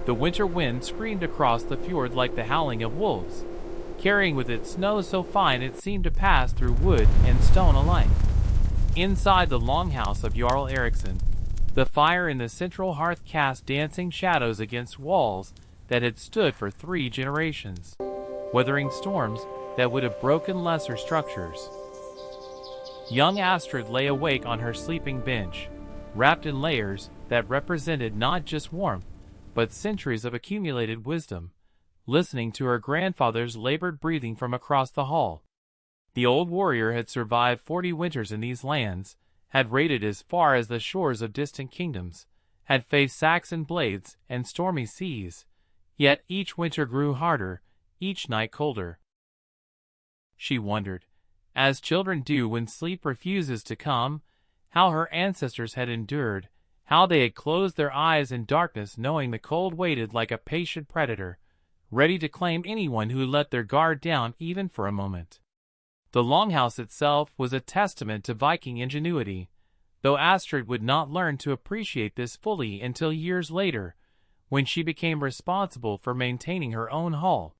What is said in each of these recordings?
The winter wind screamed across the fjord like the howling of wolves, carrying with it snow so fine it seemed to pass through wood and stone alike. Inside the longhouse of Jarl Eriksson, the fire in the central hearth cast dancing shadows against walls that had stood for 3 generations, weathering storms that would have broken lesser structures. Young Astrid lay awake on her sleeping bench, wrapped in layers that represented not just warmth, but centuries of accumulated wisdom, listening to her grandfather's labored breathing from across the hall. The old warrior had survived 40 winters in these lands, had raided as far as the shores of distant kingdoms, had faced Saxon blades and stormy seas, yet each winter grew harder, each night colder. She wondered, as children do when sleep refuses to come, how her ancestors had endured, how they had closed their eyes in darkness knowing the cold waited like a patient predator, ready to claim anyone who let their guard down even for a moment. The longhouse itself was a testament to Viking ingenuity, though Astrid would not learn to appreciate this fully until years later, when she became responsible for maintaining her own hall.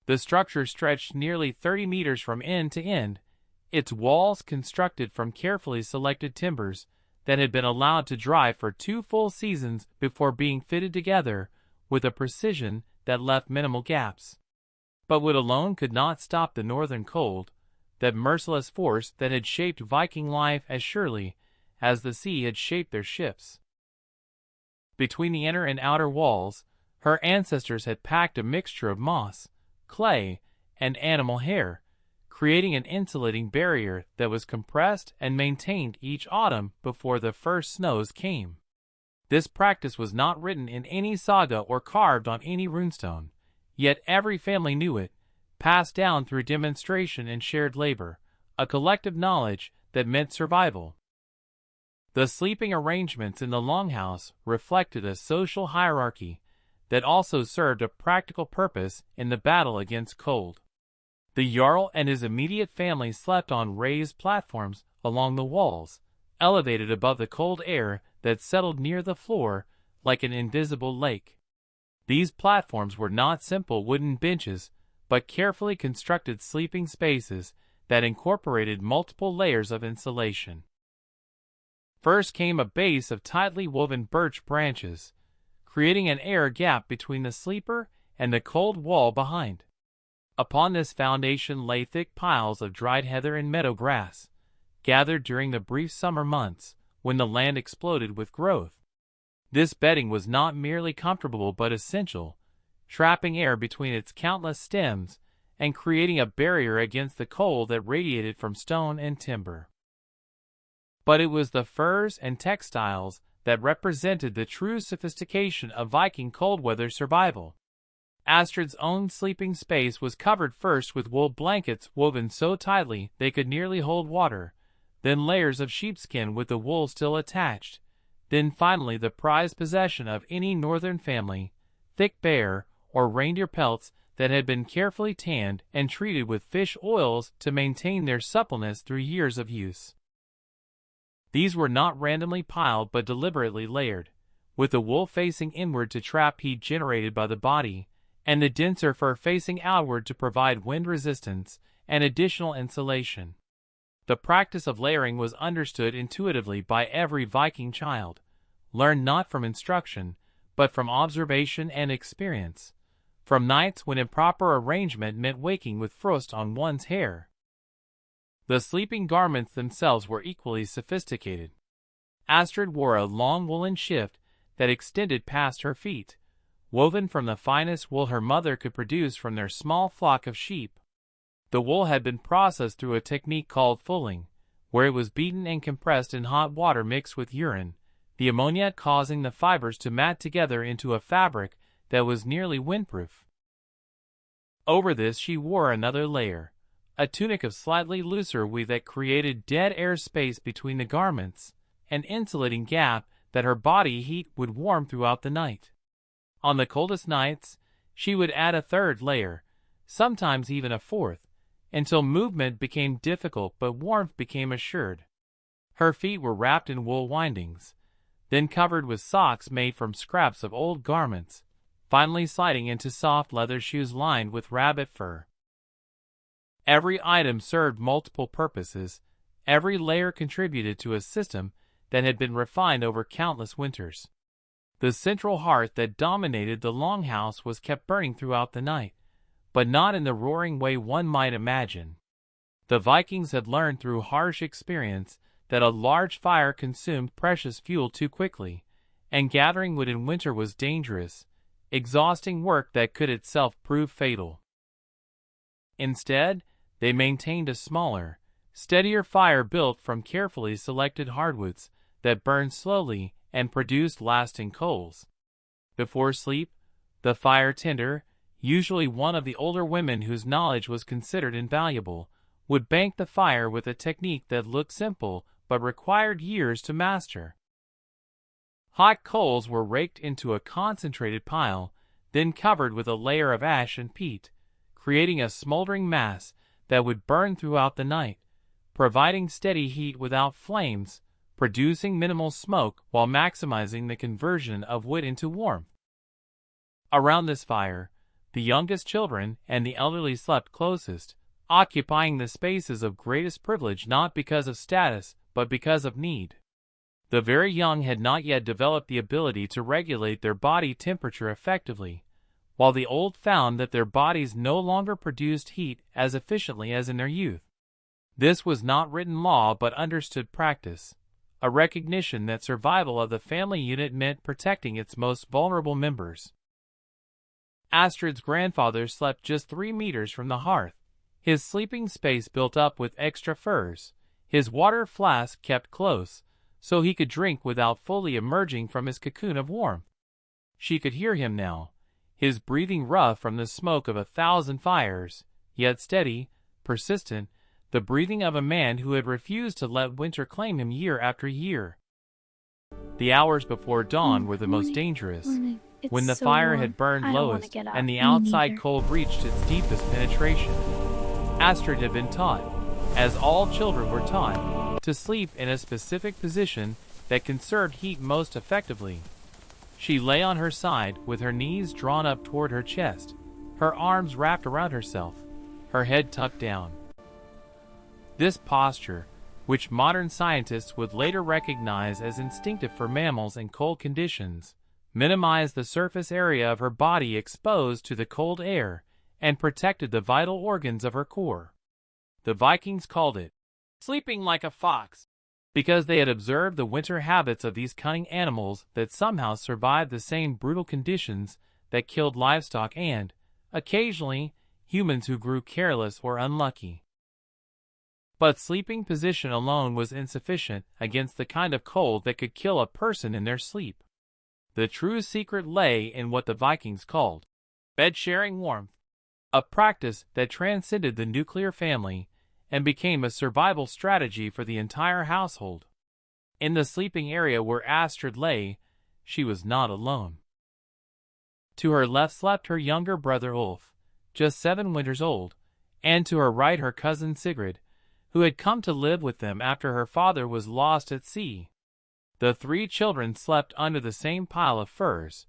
The structure stretched nearly 30 meters from end to end, its walls constructed from carefully selected timbers that had been allowed to dry for 2 full seasons before being fitted together with a precision that left minimal gaps. But wood alone could not stop the northern cold, that merciless force that had shaped Viking life as surely as the sea had shaped their ships. Between the inner and outer walls, her ancestors had packed a mixture of moss, clay, and animal hair, creating an insulating barrier that was compressed and maintained each autumn before the first snows came. This practice was not written in any saga or carved on any runestone, yet every family knew it, passed down through demonstration and shared labor, a collective knowledge that meant survival. The sleeping arrangements in the longhouse reflected a social hierarchy that also served a practical purpose in the battle against cold. The Jarl and his immediate family slept on raised platforms along the walls, elevated above the cold air that settled near the floor like an invisible lake. These platforms were not simple wooden benches, but carefully constructed sleeping spaces that incorporated multiple layers of insulation. First came a base of tightly woven birch branches, creating an air gap between the sleeper and the cold wall behind. Upon this foundation lay thick piles of dried heather and meadow grass, gathered during the brief summer months when the land exploded with growth. This bedding was not merely comfortable but essential, trapping air between its countless stems and creating a barrier against the cold that radiated from stone and timber. But it was the furs and textiles that represented the true sophistication of Viking cold weather survival. Astrid's own sleeping space was covered first with wool blankets woven so tightly they could nearly hold water, then layers of sheepskin with the wool still attached, then finally the prized possession of any northern family, thick bear or reindeer pelts that had been carefully tanned and treated with fish oils to maintain their suppleness through years of use. These were not randomly piled but deliberately layered, with the wool facing inward to trap heat generated by the body, and the denser fur facing outward to provide wind resistance and additional insulation. The practice of layering was understood intuitively by every Viking child, learned not from instruction, but from observation and experience, from nights when improper arrangement meant waking with frost on one's hair. The sleeping garments themselves were equally sophisticated. Astrid wore a long woolen shift that extended past her feet, woven from the finest wool her mother could produce from their small flock of sheep. The wool had been processed through a technique called fulling, where it was beaten and compressed in hot water mixed with urine, the ammonia causing the fibers to mat together into a fabric that was nearly windproof. Over this she wore another layer, a tunic of slightly looser weave that created dead air space between the garments, an insulating gap that her body heat would warm throughout the night. On the coldest nights, she would add a third layer, sometimes even a fourth, until movement became difficult but warmth became assured. Her feet were wrapped in wool windings, then covered with socks made from scraps of old garments, finally sliding into soft leather shoes lined with rabbit fur. Every item served multiple purposes, every layer contributed to a system that had been refined over countless winters. The central hearth that dominated the longhouse was kept burning throughout the night, but not in the roaring way one might imagine. The Vikings had learned through harsh experience that a large fire consumed precious fuel too quickly, and gathering wood in winter was dangerous, exhausting work that could itself prove fatal. Instead, they maintained a smaller, steadier fire built from carefully selected hardwoods that burned slowly and produced lasting coals. Before sleep, the fire tender, usually one of the older women whose knowledge was considered invaluable, would bank the fire with a technique that looked simple but required years to master. Hot coals were raked into a concentrated pile, then covered with a layer of ash and peat, creating a smoldering mass that would burn throughout the night, providing steady heat without flames, producing minimal smoke while maximizing the conversion of wood into warmth. Around this fire, the youngest children and the elderly slept closest, occupying the spaces of greatest privilege not because of status but because of need. The very young had not yet developed the ability to regulate their body temperature effectively, while the old found that their bodies no longer produced heat as efficiently as in their youth. This was not written law but understood practice, a recognition that survival of the family unit meant protecting its most vulnerable members. Astrid's grandfather slept just 3 meters from the hearth, his sleeping space built up with extra furs, his water flask kept close, so he could drink without fully emerging from his cocoon of warmth. She could hear him now, his breathing rough from the smoke of 1,000 fires, yet steady, persistent, the breathing of a man who had refused to let winter claim him year after year. The hours before dawn were the most dangerous, when the fire had burned lowest and the outside cold reached its deepest penetration. Astrid had been taught, as all children were taught, to sleep in a specific position that conserved heat most effectively. She lay on her side with her knees drawn up toward her chest, her arms wrapped around herself, her head tucked down. This posture, which modern scientists would later recognize as instinctive for mammals in cold conditions, minimized the surface area of her body exposed to the cold air and protected the vital organs of her core. The Vikings called it sleeping like a fox, because they had observed the winter habits of these cunning animals that somehow survived the same brutal conditions that killed livestock and, occasionally, humans who grew careless or unlucky. But sleeping position alone was insufficient against the kind of cold that could kill a person in their sleep. The true secret lay in what the Vikings called bed-sharing warmth, a practice that transcended the nuclear family and became a survival strategy for the entire household. In the sleeping area where Astrid lay, she was not alone. To her left slept her younger brother Ulf, just 7 winters old, and to her right her cousin Sigrid, who had come to live with them after her father was lost at sea. The 3 children slept under the same pile of furs,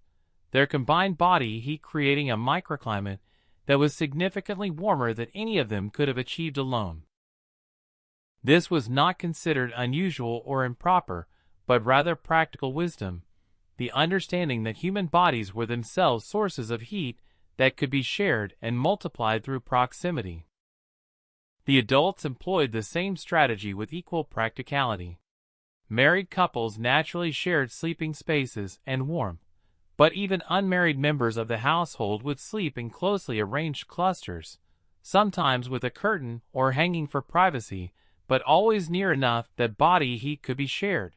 their combined body heat creating a microclimate that was significantly warmer than any of them could have achieved alone. This was not considered unusual or improper, but rather practical wisdom, the understanding that human bodies were themselves sources of heat that could be shared and multiplied through proximity. The adults employed the same strategy with equal practicality. Married couples naturally shared sleeping spaces and warmth, but even unmarried members of the household would sleep in closely arranged clusters, sometimes with a curtain or hanging for privacy, but always near enough that body heat could be shared.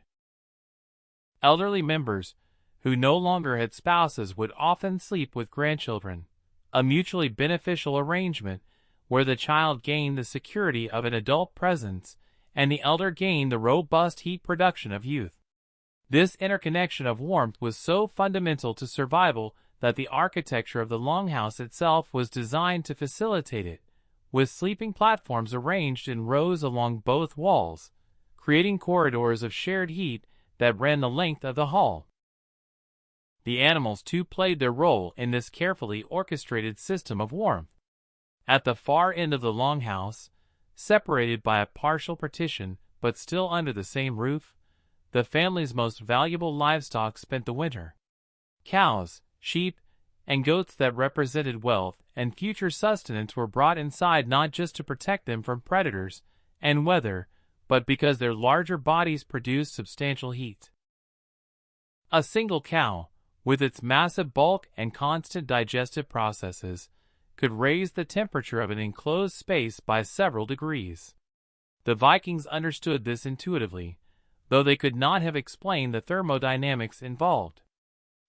Elderly members, who no longer had spouses, would often sleep with grandchildren, a mutually beneficial arrangement where the child gained the security of an adult presence and the elder gained the robust heat production of youth. This interconnection of warmth was so fundamental to survival that the architecture of the longhouse itself was designed to facilitate it, with sleeping platforms arranged in rows along both walls, creating corridors of shared heat that ran the length of the hall. The animals too played their role in this carefully orchestrated system of warmth. At the far end of the longhouse, separated by a partial partition but still under the same roof, the family's most valuable livestock spent the winter. Cows, sheep, and goats that represented wealth and future sustenance were brought inside not just to protect them from predators and weather, but because their larger bodies produced substantial heat. A single cow, with its massive bulk and constant digestive processes, could raise the temperature of an enclosed space by several degrees. The Vikings understood this intuitively, though they could not have explained the thermodynamics involved.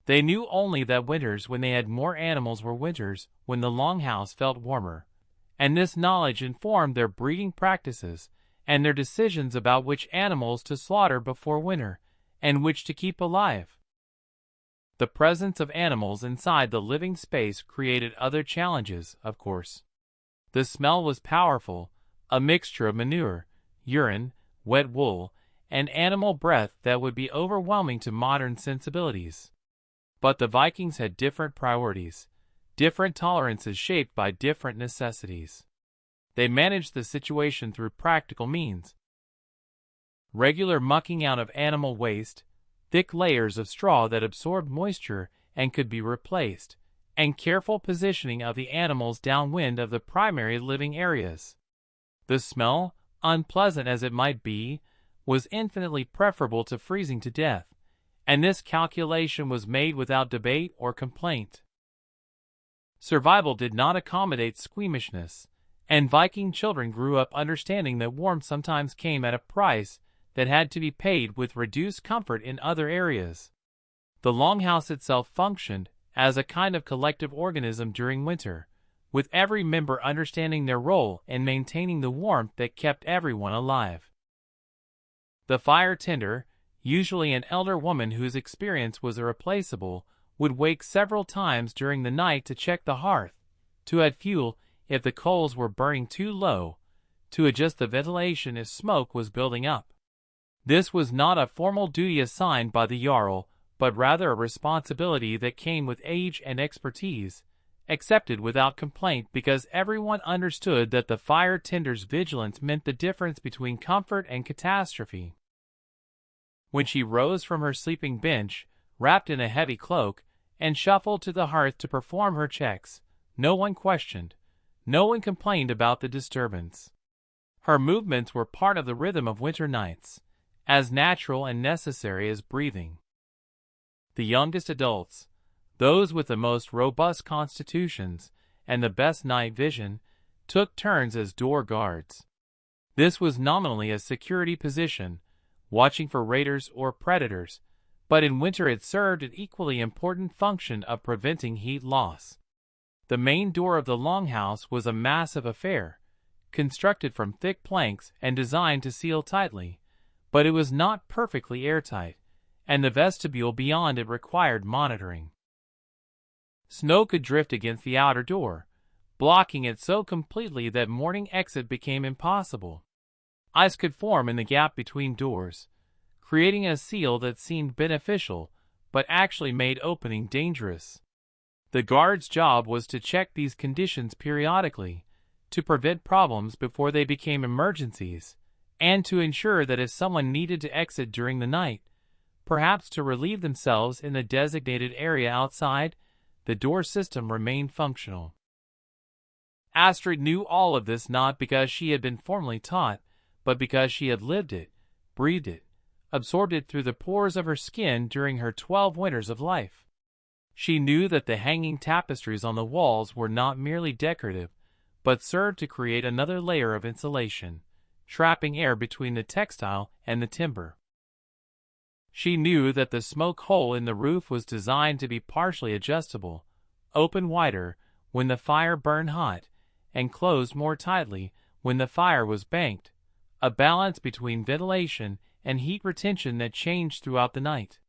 They knew only that winters when they had more animals were winters when the longhouse felt warmer, and this knowledge informed their breeding practices and their decisions about which animals to slaughter before winter and which to keep alive. The presence of animals inside the living space created other challenges, of course. The smell was powerful, a mixture of manure, urine, wet wool, and animal breath that would be overwhelming to modern sensibilities. But the Vikings had different priorities, different tolerances shaped by different necessities. They managed the situation through practical means. Regular mucking out of animal waste, thick layers of straw that absorbed moisture and could be replaced, and careful positioning of the animals downwind of the primary living areas. The smell, unpleasant as it might be, was infinitely preferable to freezing to death, and this calculation was made without debate or complaint. Survival did not accommodate squeamishness, and Viking children grew up understanding that warmth sometimes came at a price that had to be paid with reduced comfort in other areas. The longhouse itself functioned as a kind of collective organism during winter, with every member understanding their role in maintaining the warmth that kept everyone alive. The fire tender, usually an elder woman whose experience was irreplaceable, would wake several times during the night to check the hearth, to add fuel if the coals were burning too low, to adjust the ventilation if smoke was building up. This was not a formal duty assigned by the Jarl, but rather a responsibility that came with age and expertise, accepted without complaint because everyone understood that the fire tender's vigilance meant the difference between comfort and catastrophe. When she rose from her sleeping bench, wrapped in a heavy cloak, and shuffled to the hearth to perform her checks, no one questioned, no one complained about the disturbance. Her movements were part of the rhythm of winter nights, as natural and necessary as breathing. The youngest adults, those with the most robust constitutions and the best night vision, took turns as door guards. This was nominally a security position, watching for raiders or predators, but in winter it served an equally important function of preventing heat loss. The main door of the longhouse was a massive affair, constructed from thick planks and designed to seal tightly, but it was not perfectly airtight, and the vestibule beyond it required monitoring. Snow could drift against the outer door, blocking it so completely that morning exit became impossible. Ice could form in the gap between doors, creating a seal that seemed beneficial but actually made opening dangerous. The guard's job was to check these conditions periodically, to prevent problems before they became emergencies, and to ensure that if someone needed to exit during the night, perhaps to relieve themselves in the designated area outside, the door system remained functional. Astrid knew all of this not because she had been formally taught, but because she had lived it, breathed it, absorbed it through the pores of her skin during her 12 winters of life. She knew that the hanging tapestries on the walls were not merely decorative, but served to create another layer of insulation, trapping air between the textile and the timber. She knew that the smoke hole in the roof was designed to be partially adjustable, open wider when the fire burned hot, and closed more tightly when the fire was banked, a balance between ventilation and heat retention that changed throughout the night.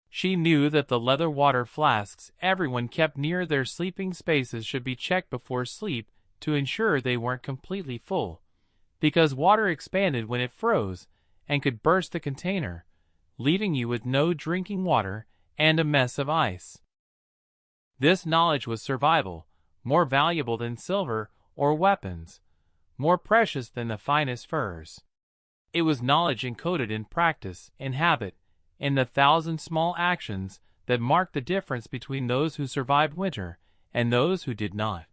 She knew that the leather water flasks everyone kept near their sleeping spaces should be checked before sleep to ensure they weren't completely full, because water expanded when it froze and could burst the container, leaving you with no drinking water and a mess of ice. This knowledge was survival, more valuable than silver or weapons, more precious than the finest furs. It was knowledge encoded in practice, in habit, in the thousand small actions that marked the difference between those who survived winter and those who did not.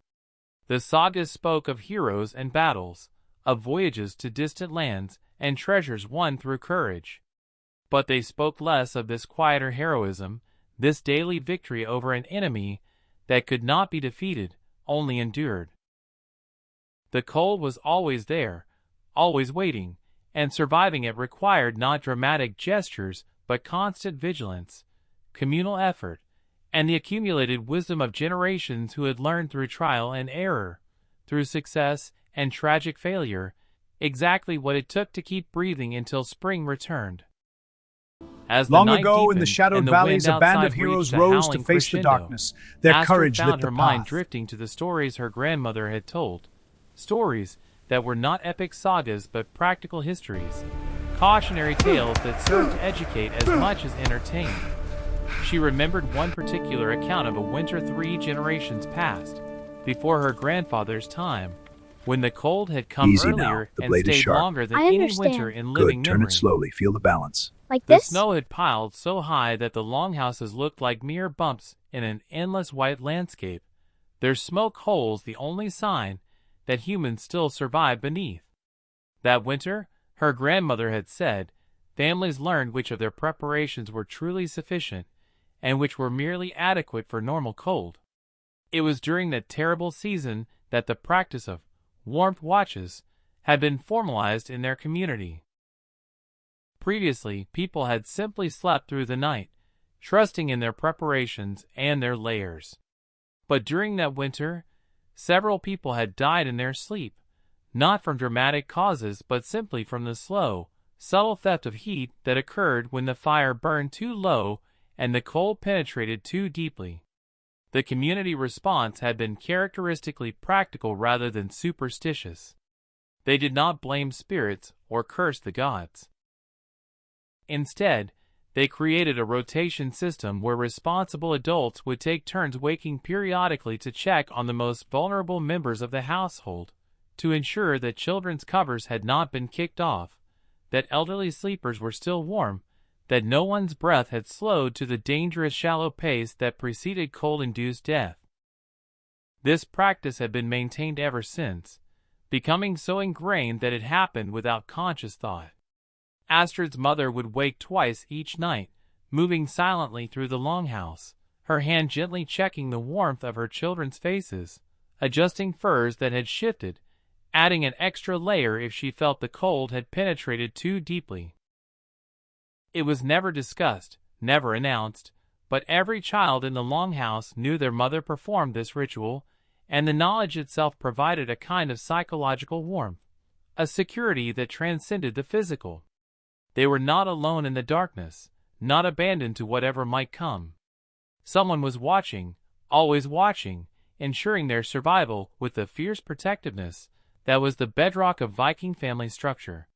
The sagas spoke of heroes and battles, of voyages to distant lands and treasures won through courage. But they spoke less of this quieter heroism, this daily victory over an enemy that could not be defeated, only endured. The cold was always there, always waiting, and surviving it required not dramatic gestures but constant vigilance, communal effort, and the accumulated wisdom of generations who had learned through trial and error, through success and tragic failure, exactly what it took to keep breathing until spring returned. As Long the night ago, in the deepened shadowed and the valleys, wind a band of outside heroes reached a rose to howling face the crescendo, darkness. Their Astrid courage lit found the her mind path. drifting to the stories her grandmother had told, stories that were not epic sagas but practical histories, cautionary tales that served to educate as much as entertain. She remembered one particular account of a winter 3 generations past, before her grandfather's time, when the cold had come Easy now. earlier The and blade is stayed sharp. longer than I any understand. winter in living Good. Turn memory. it slowly. Feel the balance. Like The this? snow had piled so high that the longhouses looked like mere bumps in an endless white landscape, their smoke holes the only sign that humans still survived beneath. That winter, her grandmother had said, families learned which of their preparations were truly sufficient and which were merely adequate for normal cold. It was during that terrible season that the practice of warmth watches had been formalized in their community. Previously, people had simply slept through the night, trusting in their preparations and their layers. But during that winter, several people had died in their sleep, not from dramatic causes but simply from the slow, subtle theft of heat that occurred when the fire burned too low and the cold penetrated too deeply. The community response had been characteristically practical rather than superstitious. They did not blame spirits or curse the gods. Instead, they created a rotation system where responsible adults would take turns waking periodically to check on the most vulnerable members of the household, to ensure that children's covers had not been kicked off, that elderly sleepers were still warm, that no one's breath had slowed to the dangerous shallow pace that preceded cold-induced death. This practice had been maintained ever since, becoming so ingrained that it happened without conscious thought. Astrid's mother would wake twice each night, moving silently through the longhouse, her hand gently checking the warmth of her children's faces, adjusting furs that had shifted, adding an extra layer if she felt the cold had penetrated too deeply. It was never discussed, never announced, but every child in the longhouse knew their mother performed this ritual, and the knowledge itself provided a kind of psychological warmth, a security that transcended the physical. They were not alone in the darkness, not abandoned to whatever might come. Someone was watching, always watching, ensuring their survival with the fierce protectiveness that was the bedrock of Viking family structure.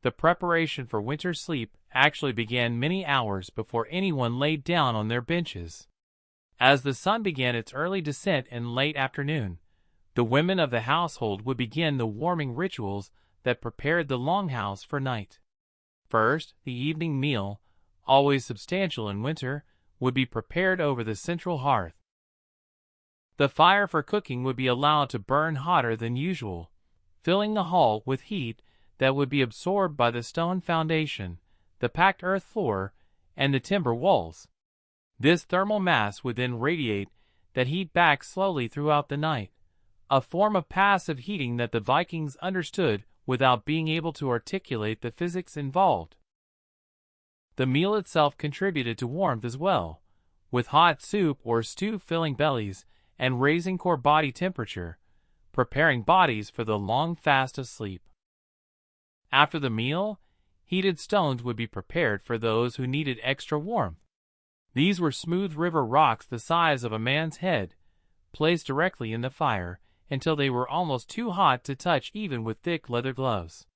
The preparation for winter sleep actually began many hours before anyone laid down on their benches. As the sun began its early descent in late afternoon, the women of the household would begin the warming rituals that prepared the longhouse for night. First, the evening meal, always substantial in winter, would be prepared over the central hearth. The fire for cooking would be allowed to burn hotter than usual, filling the hall with heat that would be absorbed by the stone foundation, the packed earth floor, and the timber walls. This thermal mass would then radiate that heat back slowly throughout the night, a form of passive heating that the Vikings understood without being able to articulate the physics involved. The meal itself contributed to warmth as well, with hot soup or stew filling bellies and raising core body temperature, preparing bodies for the long fast of sleep. After the meal, heated stones would be prepared for those who needed extra warmth. These were smooth river rocks the size of a man's head, placed directly in the fire until they were almost too hot to touch even with thick leather gloves.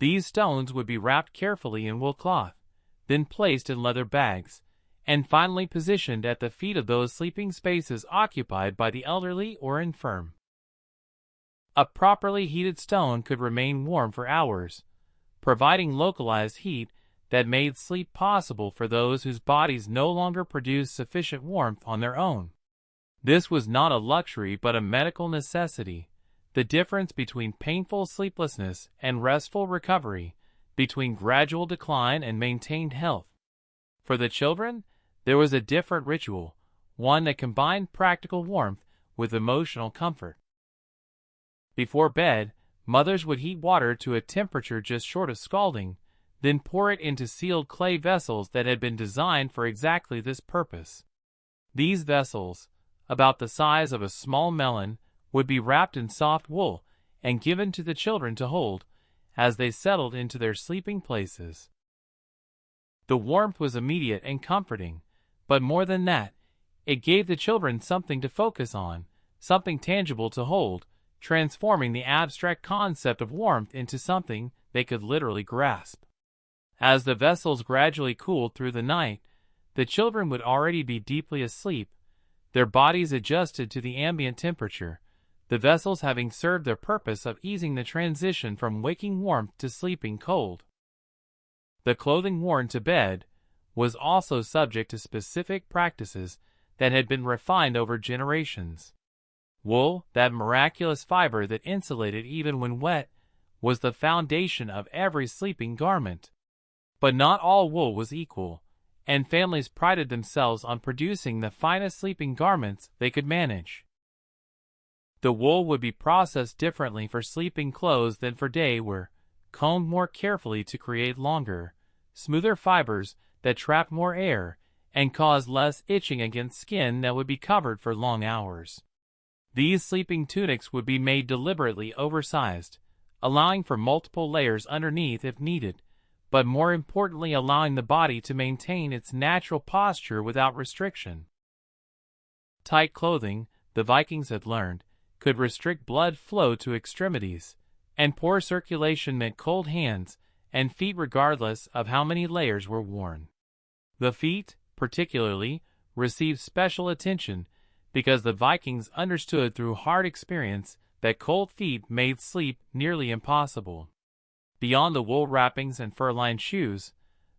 These stones would be wrapped carefully in wool cloth, then placed in leather bags, and finally positioned at the feet of those sleeping spaces occupied by the elderly or infirm. A properly heated stone could remain warm for hours, providing localized heat that made sleep possible for those whose bodies no longer produced sufficient warmth on their own. This was not a luxury but a medical necessity, the difference between painful sleeplessness and restful recovery, between gradual decline and maintained health. For the children, there was a different ritual, one that combined practical warmth with emotional comfort. Before bed, mothers would heat water to a temperature just short of scalding, then pour it into sealed clay vessels that had been designed for exactly this purpose. These vessels, about the size of a small melon, would be wrapped in soft wool and given to the children to hold as they settled into their sleeping places. The warmth was immediate and comforting, but more than that, it gave the children something to focus on, something tangible to hold, transforming the abstract concept of warmth into something they could literally grasp. As the vessels gradually cooled through the night, the children would already be deeply asleep, their bodies adjusted to the ambient temperature, the vessels having served their purpose of easing the transition from waking warmth to sleeping cold. The clothing worn to bed was also subject to specific practices that had been refined over generations. Wool, that miraculous fiber that insulated even when wet, was the foundation of every sleeping garment. But not all wool was equal, and families prided themselves on producing the finest sleeping garments they could manage. The wool would be processed differently for sleeping clothes than for day wear, combed more carefully to create longer, smoother fibers that trapped more air and caused less itching against skin that would be covered for long hours. These sleeping tunics would be made deliberately oversized, allowing for multiple layers underneath if needed, but more importantly allowing the body to maintain its natural posture without restriction. Tight clothing, the Vikings had learned, could restrict blood flow to extremities, and poor circulation meant cold hands and feet regardless of how many layers were worn. The feet, particularly, received special attention because the Vikings understood through hard experience that cold feet made sleep nearly impossible. Beyond the wool wrappings and fur-lined shoes,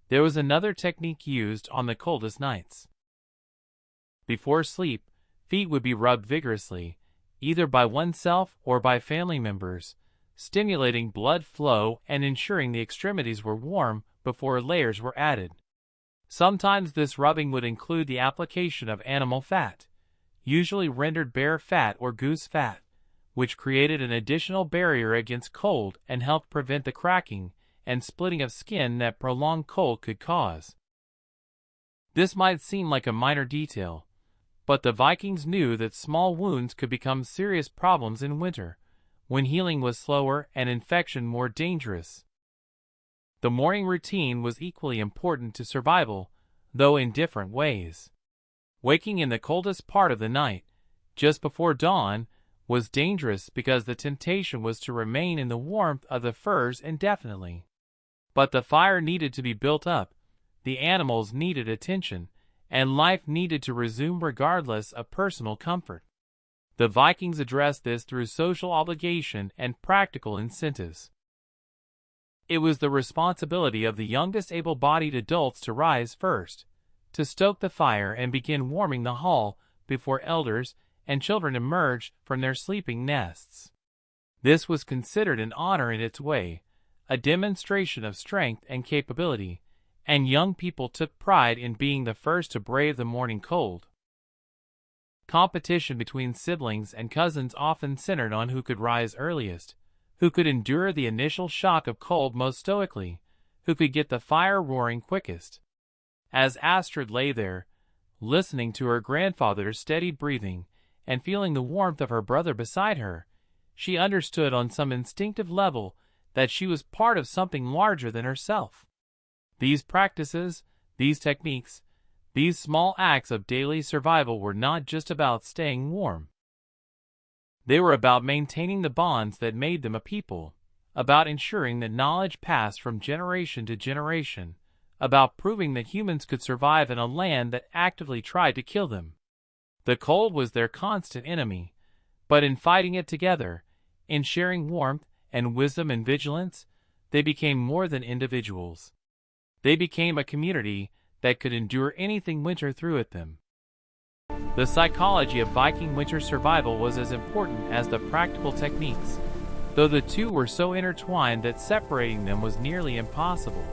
there was another technique used on the coldest nights. Before sleep, feet would be rubbed vigorously, either by oneself or by family members, stimulating blood flow and ensuring the extremities were warm before layers were added. Sometimes this rubbing would include the application of animal fat, usually rendered bear fat or goose fat, which created an additional barrier against cold and helped prevent the cracking and splitting of skin that prolonged cold could cause. This might seem like a minor detail, but the Vikings knew that small wounds could become serious problems in winter, when healing was slower and infection more dangerous. The morning routine was equally important to survival, though in different ways. Waking in the coldest part of the night, just before dawn, was dangerous because the temptation was to remain in the warmth of the furs indefinitely. But the fire needed to be built up, the animals needed attention, and life needed to resume regardless of personal comfort. The Vikings addressed this through social obligation and practical incentives. It was the responsibility of the youngest able-bodied adults to rise first, to stoke the fire and begin warming the hall before elders and children emerged from their sleeping nests. This was considered an honor in its way, a demonstration of strength and capability, and young people took pride in being the first to brave the morning cold. Competition between siblings and cousins often centered on who could rise earliest, who could endure the initial shock of cold most stoically, who could get the fire roaring quickest. As Astrid lay there, listening to her grandfather's steady breathing and feeling the warmth of her brother beside her, she understood on some instinctive level that she was part of something larger than herself. These practices, these techniques, these small acts of daily survival were not just about staying warm. They were about maintaining the bonds that made them a people, about ensuring that knowledge passed from generation to generation, about proving that humans could survive in a land that actively tried to kill them. The cold was their constant enemy, but in fighting it together, in sharing warmth and wisdom and vigilance, they became more than individuals. They became a community that could endure anything winter threw at them. The psychology of Viking winter survival was as important as the practical techniques, though the two were so intertwined that separating them was nearly impossible.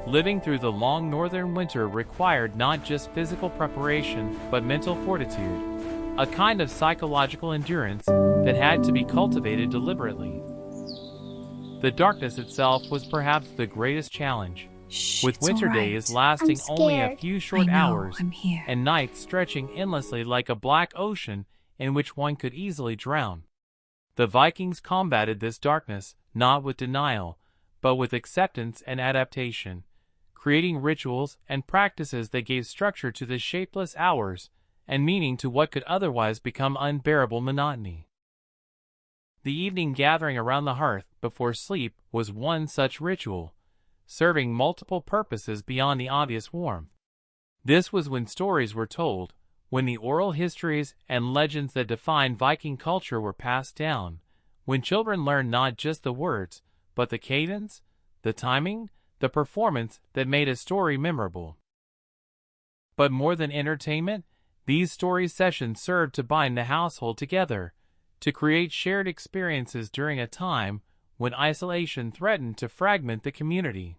Living through the long northern winter required not just physical preparation but mental fortitude, a kind of psychological endurance that had to be cultivated deliberately. The darkness itself was perhaps the greatest challenge, with winter days lasting only a few short hours and nights stretching endlessly like a black ocean in which one could easily drown. The Vikings combated this darkness not with denial, but with acceptance and adaptation, creating rituals and practices that gave structure to the shapeless hours and meaning to what could otherwise become unbearable monotony. The evening gathering around the hearth before sleep was one such ritual, serving multiple purposes beyond the obvious warmth. This was when stories were told, when the oral histories and legends that defined Viking culture were passed down, when children learned not just the words, but the cadence, the timing, the performance that made a story memorable. But more than entertainment, these story sessions served to bind the household together, to create shared experiences during a time when isolation threatened to fragment the community.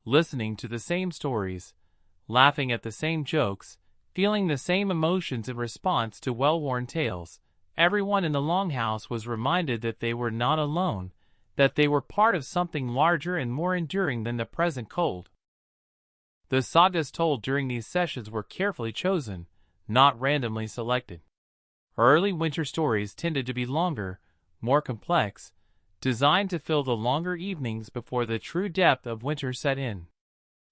Listening to the same stories, laughing at the same jokes, feeling the same emotions in response to well-worn tales, everyone in the Longhouse was reminded that they were not alone, that they were part of something larger and more enduring than the present cold. The sagas told during these sessions were carefully chosen, not randomly selected. Early winter stories tended to be longer, more complex, designed to fill the longer evenings before the true depth of winter set in.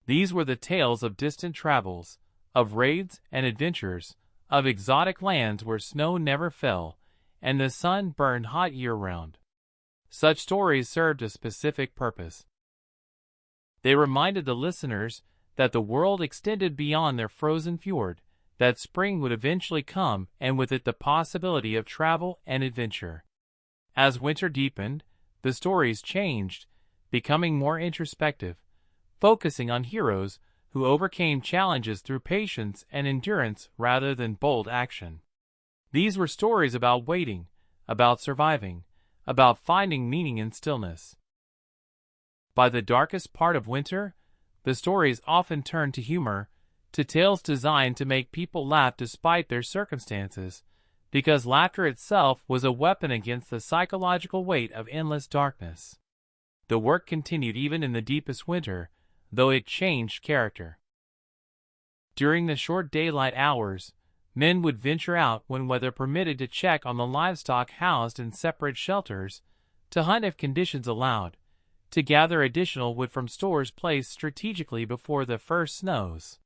These were the tales of distant travels, of raids and adventures, of exotic lands where snow never fell, and the sun burned hot year-round. Such stories served a specific purpose. They reminded the listeners that the world extended beyond their frozen fjord, that spring would eventually come and with it the possibility of travel and adventure. As winter deepened, the stories changed, becoming more introspective, focusing on heroes who overcame challenges through patience and endurance rather than bold action. These were stories about waiting, about surviving, about finding meaning in stillness. By the darkest part of winter, the stories often turned to humor, to tales designed to make people laugh despite their circumstances, because laughter itself was a weapon against the psychological weight of endless darkness. The work continued even in the deepest winter, though it changed character. During the short daylight hours, men would venture out when weather permitted to check on the livestock housed in separate shelters, to hunt if conditions allowed, to gather additional wood from stores placed strategically before the first snows.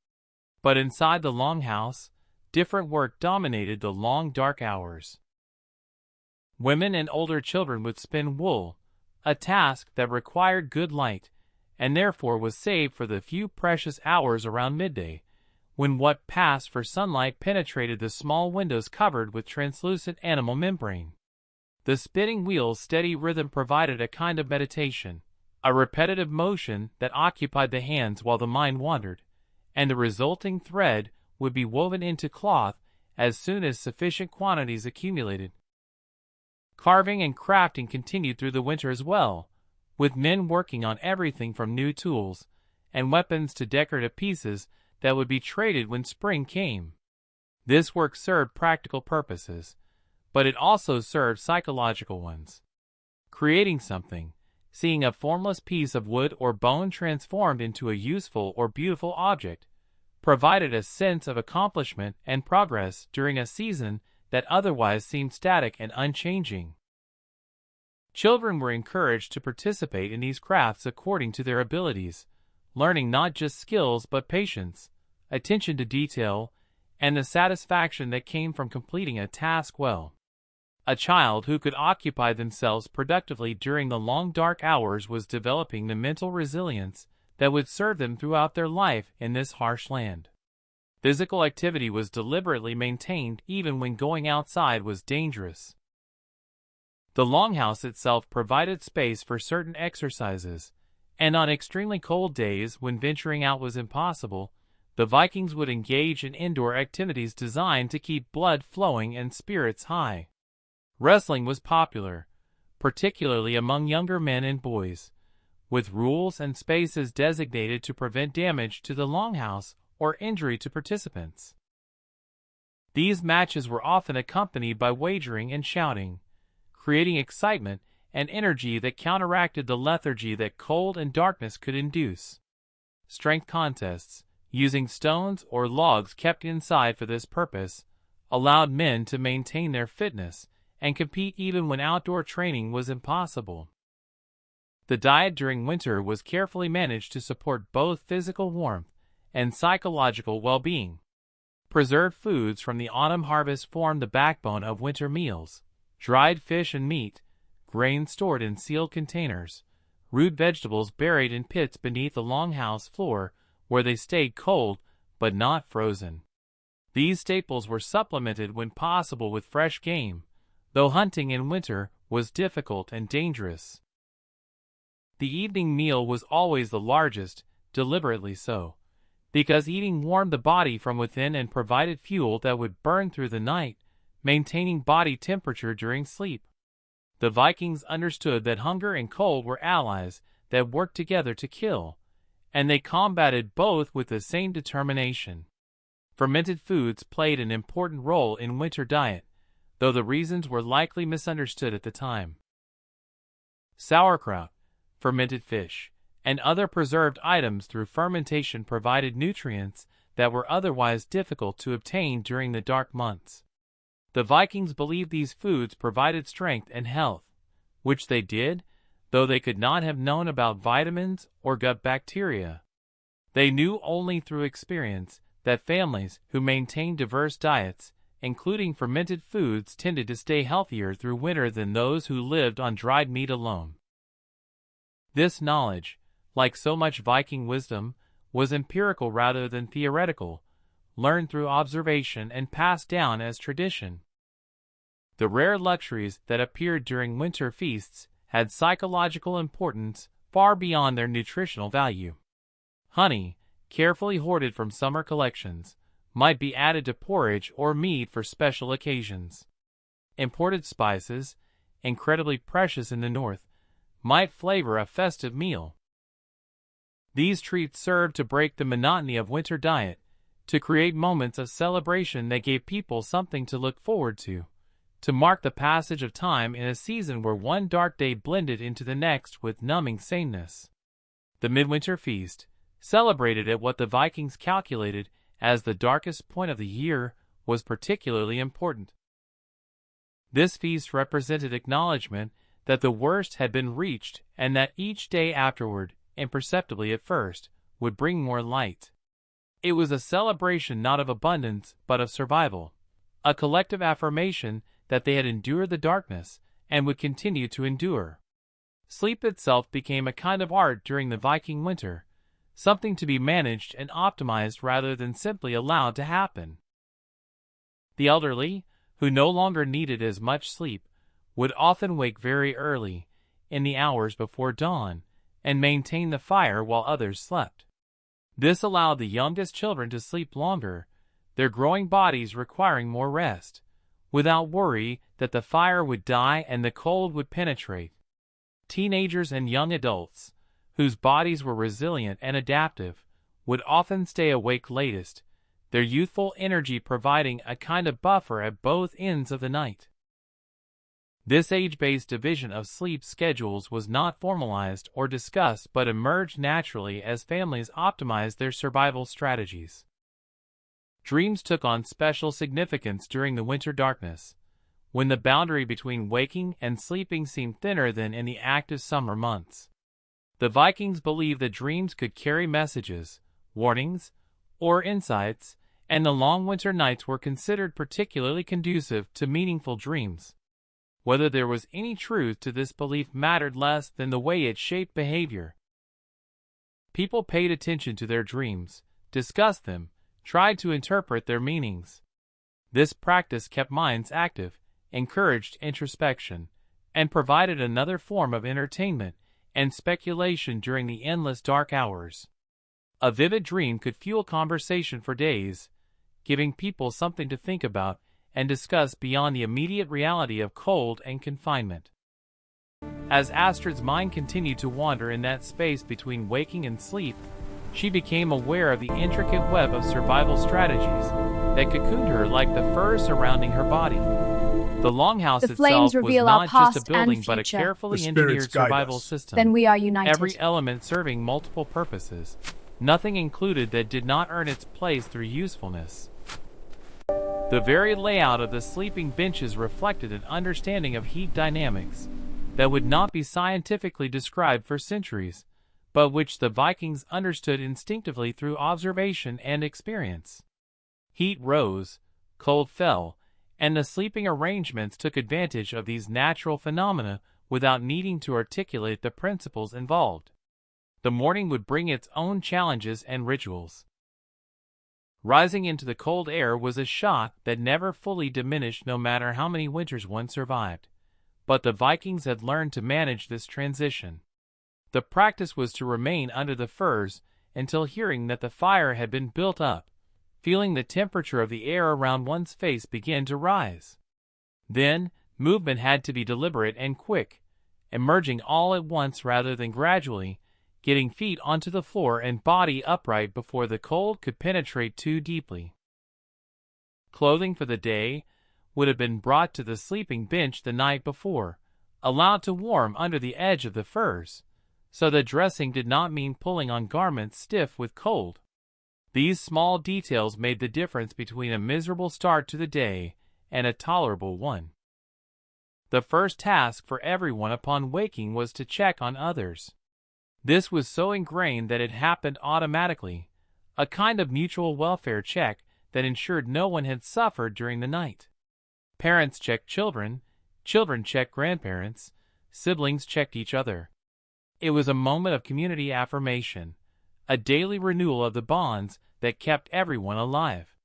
But inside the Longhouse, different work dominated the long dark hours. Women and older children would spin wool, a task that required good light, and therefore was saved for the few precious hours around midday, when what passed for sunlight penetrated the small windows covered with translucent animal membrane. The spinning wheel's steady rhythm provided a kind of meditation, a repetitive motion that occupied the hands while the mind wandered, and the resulting thread would be woven into cloth as soon as sufficient quantities accumulated. Carving and crafting continued through the winter as well, with men working on everything from new tools and weapons to decorative pieces that would be traded when spring came. This work served practical purposes, but it also served psychological ones. Creating something, seeing a formless piece of wood or bone transformed into a useful or beautiful object, provided a sense of accomplishment and progress during a season that otherwise seemed static and unchanging. Children were encouraged to participate in these crafts according to their abilities, learning not just skills but patience, attention to detail, and the satisfaction that came from completing a task well. A child who could occupy themselves productively during the long dark hours was developing the mental resilience that would serve them throughout their life in this harsh land. Physical activity was deliberately maintained even when going outside was dangerous. The longhouse itself provided space for certain exercises, and on extremely cold days when venturing out was impossible, the Vikings would engage in indoor activities designed to keep blood flowing and spirits high. Wrestling was popular, particularly among younger men and boys, with rules and spaces designated to prevent damage to the longhouse or injury to participants. These matches were often accompanied by wagering and shouting, creating excitement and energy that counteracted the lethargy that cold and darkness could induce. Strength contests, using stones or logs kept inside for this purpose, allowed men to maintain their fitness and compete even when outdoor training was impossible. The diet during winter was carefully managed to support both physical warmth and psychological well-being. Preserved foods from the autumn harvest formed the backbone of winter meals: dried fish and meat, grain stored in sealed containers, root vegetables buried in pits beneath the longhouse floor where they stayed cold but not frozen. These staples were supplemented when possible with fresh game, though hunting in winter was difficult and dangerous. The evening meal was always the largest, deliberately so, because eating warmed the body from within and provided fuel that would burn through the night, maintaining body temperature during sleep. The Vikings understood that hunger and cold were allies that worked together to kill, and they combated both with the same determination. Fermented foods played an important role in winter diet, though the reasons were likely misunderstood at the time. Sauerkraut, fermented fish, and other preserved items through fermentation provided nutrients that were otherwise difficult to obtain during the dark months. The Vikings believed these foods provided strength and health, which they did, though they could not have known about vitamins or gut bacteria. They knew only through experience that families who maintained diverse diets, including fermented foods, tended to stay healthier through winter than those who lived on dried meat alone. This knowledge, like so much Viking wisdom, was empirical rather than theoretical, learned through observation and passed down as tradition. The rare luxuries that appeared during winter feasts had psychological importance far beyond their nutritional value. Honey, carefully hoarded from summer collections, might be added to porridge or mead for special occasions. Imported spices, incredibly precious in the north, might flavor a festive meal. These treats served to break the monotony of winter diet, to create moments of celebration that gave people something to look forward to mark the passage of time in a season where one dark day blended into the next with numbing sameness. The midwinter feast, celebrated at what the Vikings calculated as the darkest point of the year, was particularly important. This feast represented acknowledgement that the worst had been reached and that each day afterward, imperceptibly at first, would bring more light. It was a celebration not of abundance but of survival, a collective affirmation that they had endured the darkness and would continue to endure. Sleep itself became a kind of art during the Viking winter, something to be managed and optimized rather than simply allowed to happen. The elderly, who no longer needed as much sleep, would often wake very early, in the hours before dawn, and maintain the fire while others slept. This allowed the youngest children to sleep longer, their growing bodies requiring more rest, without worry that the fire would die and the cold would penetrate. Teenagers and young adults, whose bodies were resilient and adaptive, would often stay awake latest, their youthful energy providing a kind of buffer at both ends of the night. This age-based division of sleep schedules was not formalized or discussed but emerged naturally as families optimized their survival strategies. Dreams took on special significance during the winter darkness, when the boundary between waking and sleeping seemed thinner than in the active summer months. The Vikings believed that dreams could carry messages, warnings, or insights, and the long winter nights were considered particularly conducive to meaningful dreams. Whether there was any truth to this belief mattered less than the way it shaped behavior. People paid attention to their dreams, discussed them, tried to interpret their meanings. This practice kept minds active, encouraged introspection, and provided another form of entertainment and speculation during the endless dark hours. A vivid dream could fuel conversation for days, giving people something to think about and discuss beyond the immediate reality of cold and confinement. As Astrid's mind continued to wander in that space between waking and sleep, she became aware of the intricate web of survival strategies that cocooned her like the fur surrounding her body. The longhouse The itself flames was reveal our not just past a building and but a future. carefully The spirits engineered guide survival us. system. Then we are united. Every element serving multiple purposes, nothing included that did not earn its place through usefulness. The very layout of the sleeping benches reflected an understanding of heat dynamics that would not be scientifically described for centuries, but which the Vikings understood instinctively through observation and experience. Heat rose, cold fell, and the sleeping arrangements took advantage of these natural phenomena without needing to articulate the principles involved. The morning would bring its own challenges and rituals. Rising into the cold air was a shock that never fully diminished no matter how many winters one survived. But the Vikings had learned to manage this transition. The practice was to remain under the furs until hearing that the fire had been built up, feeling the temperature of the air around one's face begin to rise. Then, movement had to be deliberate and quick, emerging all at once rather than gradually, getting feet onto the floor and body upright before the cold could penetrate too deeply. Clothing for the day would have been brought to the sleeping bench the night before, allowed to warm under the edge of the furs, so that dressing did not mean pulling on garments stiff with cold. These small details made the difference between a miserable start to the day and a tolerable one. The first task for everyone upon waking was to check on others. This was so ingrained that it happened automatically, a kind of mutual welfare check that ensured no one had suffered during the night. Parents checked children, children checked grandparents, siblings checked each other. It was a moment of community affirmation, a daily renewal of the bonds that kept everyone alive.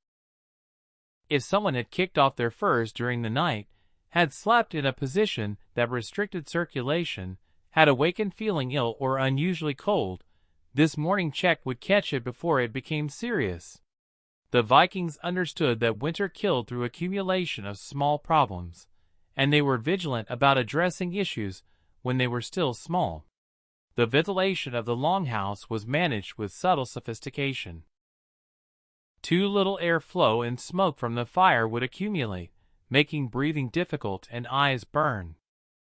If someone had kicked off their furs during the night, had slept in a position that restricted circulation, had awakened feeling ill or unusually cold, this morning check would catch it before it became serious. The Vikings understood that winter killed through accumulation of small problems, and they were vigilant about addressing issues when they were still small. The ventilation of the longhouse was managed with subtle sophistication. Too little air flow and smoke from the fire would accumulate, making breathing difficult and eyes burn.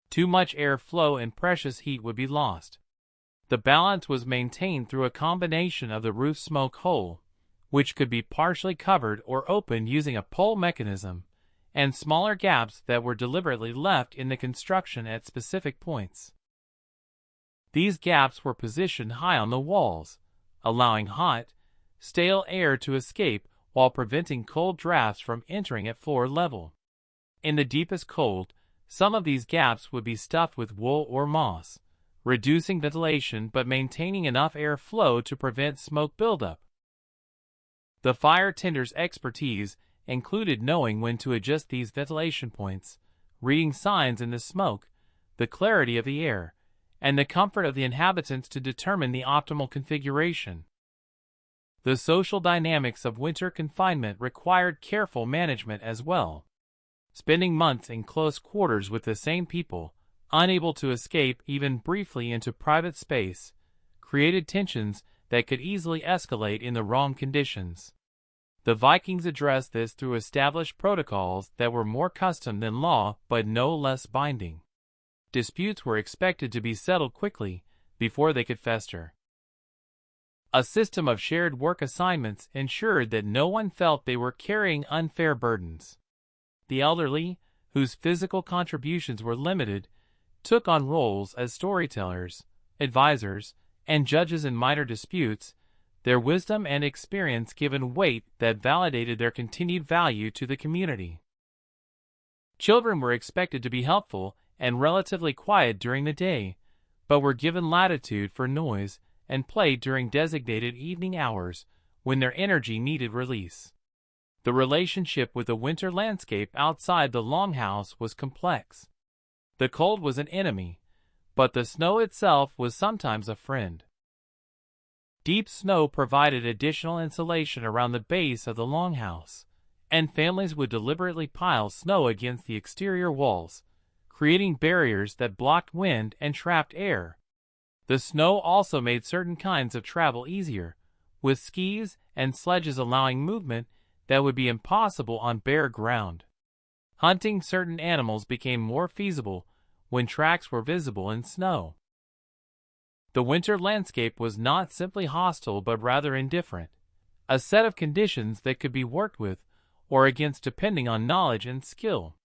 Too much air flow and precious heat would be lost. The balance was maintained through a combination of the roof smoke hole, which could be partially covered or opened using a pull mechanism, and smaller gaps that were deliberately left in the construction at specific points. These gaps were positioned high on the walls, allowing hot, stale air to escape while preventing cold drafts from entering at floor level. In the deepest cold, some of these gaps would be stuffed with wool or moss, reducing ventilation but maintaining enough air flow to prevent smoke buildup. The fire tender's expertise included knowing when to adjust these ventilation points, reading signs in the smoke, the clarity of the air, and the comfort of the inhabitants to determine the optimal configuration. The social dynamics of winter confinement required careful management as well. Spending months in close quarters with the same people, unable to escape even briefly into private space, created tensions that could easily escalate in the wrong conditions. The Vikings addressed this through established protocols that were more custom than law but no less binding. Disputes were expected to be settled quickly, before they could fester. A system of shared work assignments ensured that no one felt they were carrying unfair burdens. The elderly, whose physical contributions were limited, took on roles as storytellers, advisors, and judges in minor disputes, their wisdom and experience given weight that validated their continued value to the community. Children were expected to be helpful and relatively quiet during the day, but were given latitude for noise and played during designated evening hours when their energy needed release. The relationship with the winter landscape outside the longhouse was complex. The cold was an enemy, but the snow itself was sometimes a friend. Deep snow provided additional insulation around the base of the longhouse, and families would deliberately pile snow against the exterior walls, creating barriers that blocked wind and trapped air. The snow also made certain kinds of travel easier, with skis and sledges allowing movement that would be impossible on bare ground. Hunting certain animals became more feasible when tracks were visible in snow. The winter landscape was not simply hostile but rather indifferent, a set of conditions that could be worked with or against depending on knowledge and skill.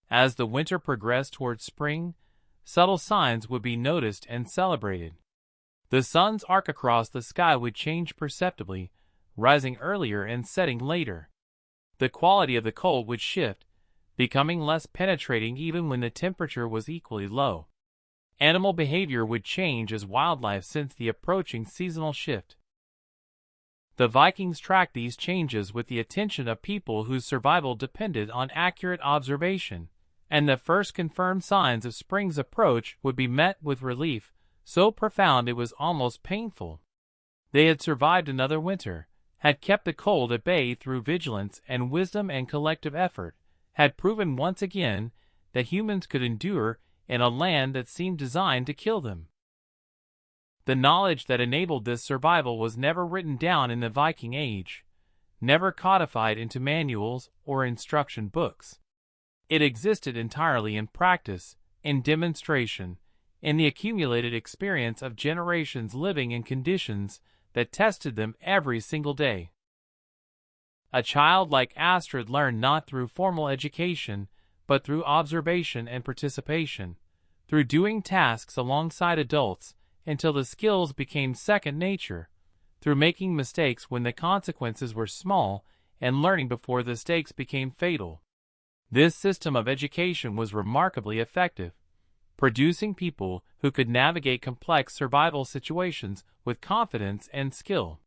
As the winter progressed towards spring, subtle signs would be noticed and celebrated. The sun's arc across the sky would change perceptibly, rising earlier and setting later. The quality of the cold would shift, becoming less penetrating even when the temperature was equally low. Animal behavior would change as wildlife sensed the approaching seasonal shift. The Vikings tracked these changes with the attention of people whose survival depended on accurate observation, and the first confirmed signs of spring's approach would be met with relief, so profound it was almost painful. They had survived another winter, had kept the cold at bay through vigilance and wisdom and collective effort, had proven once again that humans could endure in a land that seemed designed to kill them. The knowledge that enabled this survival was never written down in the Viking Age, never codified into manuals or instruction books. It existed entirely in practice, in demonstration, in the accumulated experience of generations living in conditions that tested them every single day. A child like Astrid learned not through formal education, but through observation and participation, through doing tasks alongside adults until the skills became second nature, through making mistakes when the consequences were small and learning before the stakes became fatal. This system of education was remarkably effective, producing people who could navigate complex survival situations with confidence and skill.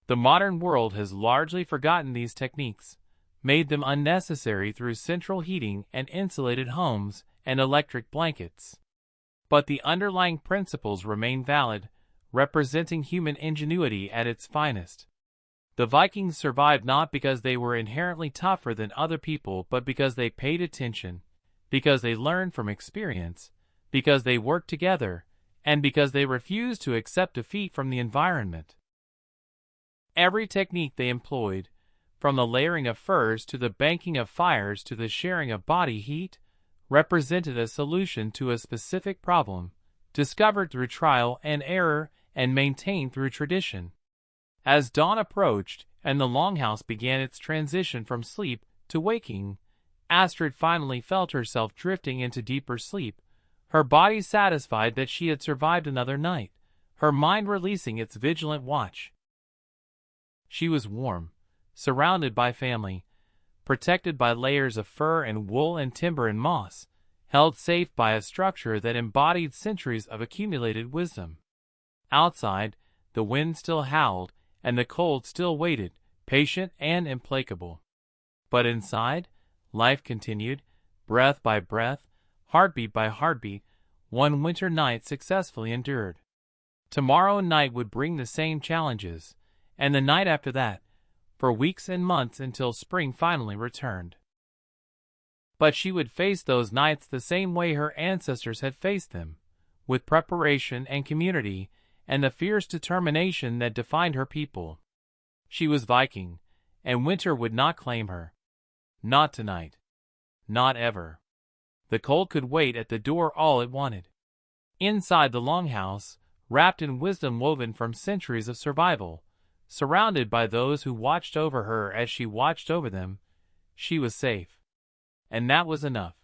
The modern world has largely forgotten these techniques, made them unnecessary through central heating and insulated homes and electric blankets. But the underlying principles remain valid, representing human ingenuity at its finest. The Vikings survived not because they were inherently tougher than other people, but because they paid attention, because they learned from experience, because they worked together, and because they refused to accept defeat from the environment. Every technique they employed, from the layering of furs to the banking of fires to the sharing of body heat, represented a solution to a specific problem, discovered through trial and error and maintained through tradition. As dawn approached and the longhouse began its transition from sleep to waking, Astrid finally felt herself drifting into deeper sleep, her body satisfied that she had survived another night, her mind releasing its vigilant watch. She was warm, surrounded by family, protected by layers of fur and wool and timber and moss, held safe by a structure that embodied centuries of accumulated wisdom. Outside, the wind still howled, and the cold still waited, patient and implacable. But inside, life continued, breath by breath, heartbeat by heartbeat, one winter night successfully endured. Tomorrow night would bring the same challenges, and the night after that, for weeks and months until spring finally returned. But she would face those nights the same way her ancestors had faced them, with preparation and community, and the fierce determination that defined her people. She was Viking, and winter would not claim her. Not tonight. Not ever. The cold could wait at the door all it wanted. Inside the longhouse, wrapped in wisdom woven from centuries of survival, surrounded by those who watched over her as she watched over them, she was safe. And that was enough.